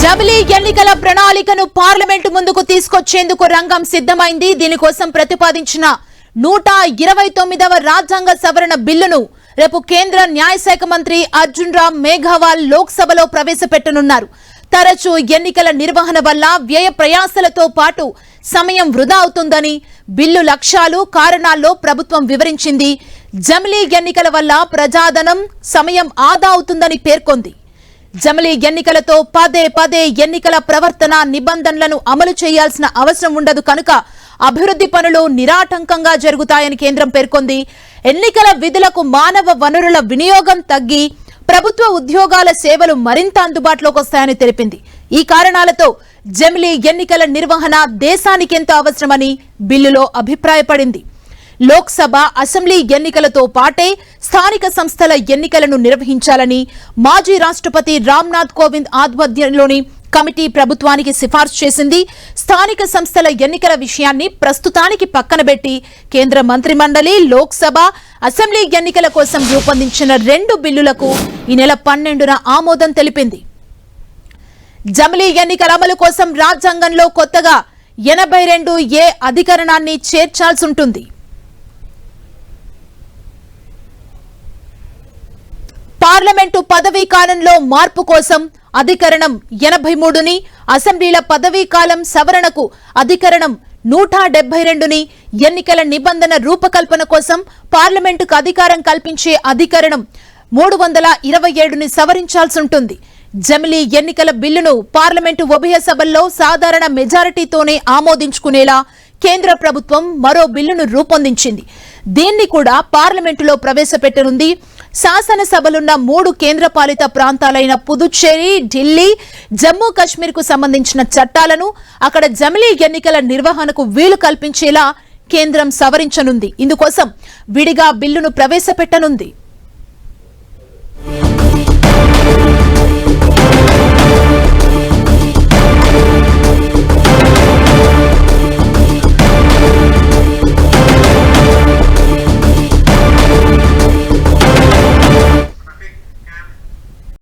జమిలీ ఎన్నికల ప్రణాళికను పార్లమెంటు ముందుకు తీసుకొచ్చేందుకు రంగం సిద్ధమైంది. దీనికోసం ప్రతిపాదించిన 129వ రాజ్యాంగ సవరణ బిల్లును రేపు కేంద్ర న్యాయశాఖ మంత్రి అర్జున్ రామ్ మేఘవాల్ లోక్సభలో ప్రవేశపెట్టనున్నారు. తరచూ ఎన్నికల నిర్వహణ వల్ల వ్యయ ప్రయాసలతో పాటు సమయం వృధా అవుతుందని బిల్లు లక్ష్యాలు కారణాల్లో ప్రభుత్వం వివరించింది. జమిలీ ఎన్నికల వల్ల ప్రజాధనం సమయం ఆదా అవుతుందని పేర్కొంది. జమిలీ ఎన్నికలతో పదే ఎన్నికల ప్రవర్తన నిబంధనలను అమలు చేయాల్సిన అవసరం ఉండదు కనుక అభివృద్ధి పనులు నిరాటంకంగా జరుగుతాయని కేంద్రం పేర్కొంది. ఎన్నికల విధులకు మానవ వనరుల వినియోగం తగ్గి ప్రభుత్వ ఉద్యోగాల సేవలు మరింత అందుబాటులోకి వస్తాయని తెలిపింది. ఈ కారణాలతో జమిలీ ఎన్నికల నిర్వహణ దేశానికెంతో అవసరమని బిల్లులో అభిప్రాయపడింది. లోక్సభ అసెంబ్లీ ఎన్నికలతో పాటే స్థానిక సంస్థల ఎన్నికలను నిర్వహించాలని మాజీ రాష్ట్రపతి రామ్నాథ్ కోవింద్ ఆధ్వర్యంలోని కమిటీ ప్రభుత్వానికి సిఫార్సు చేసింది. స్థానిక సంస్థల ఎన్నికల విషయాన్ని ప్రస్తుతానికి పక్కనబెట్టి కేంద్ర మంత్రిమండలి లోక్సభ అసెంబ్లీ ఎన్నికల కోసం రూపొందించిన 2 బిల్లులకు ఈ నెల 12న ఆమోదం తెలిపింది. జమిలీ ఎన్నికల అమలు కోసం రాజ్యాంగంలో కొత్తగా 82A అధికరణాన్ని చేర్చాల్సి ఉంటుంది. పార్లమెంటు పదవీ కాలంలో మార్పు కోసం అధికరణం 83ని, అసెంబ్లీల పదవీ కాలం సవరణకు అధికరణం 172ని, ఎన్నికల నిబంధన రూపకల్పన కోసం పార్లమెంటుకు అధికారం కల్పించే అధికరణం 327ని సవరించాల్సి ఉంటుంది. జమిలీ ఎన్నికల బిల్లును పార్లమెంటు ఉభయ సభల్లో సాధారణ మెజారిటీతోనే ఆమోదించుకునేలా కేంద్ర ప్రభుత్వం మరో బిల్లును రూపొందించింది. దీన్ని కూడా పార్లమెంటులో ప్రవేశపెట్టనుంది. శాసనసభలున్న 3 కేంద్రపాలిత ప్రాంతాలైన పుదుచ్చేరి, ఢిల్లీ, జమ్మూ కాశ్మీర్ కు సంబంధించిన చట్టాలను అక్కడ జమిలీ ఎన్నికల నిర్వహణకు వీలు కల్పించేలా కేంద్రం సవరించనుంది. ఇందుకోసం విడిగా బిల్లును ప్రవేశపెట్టనుంది.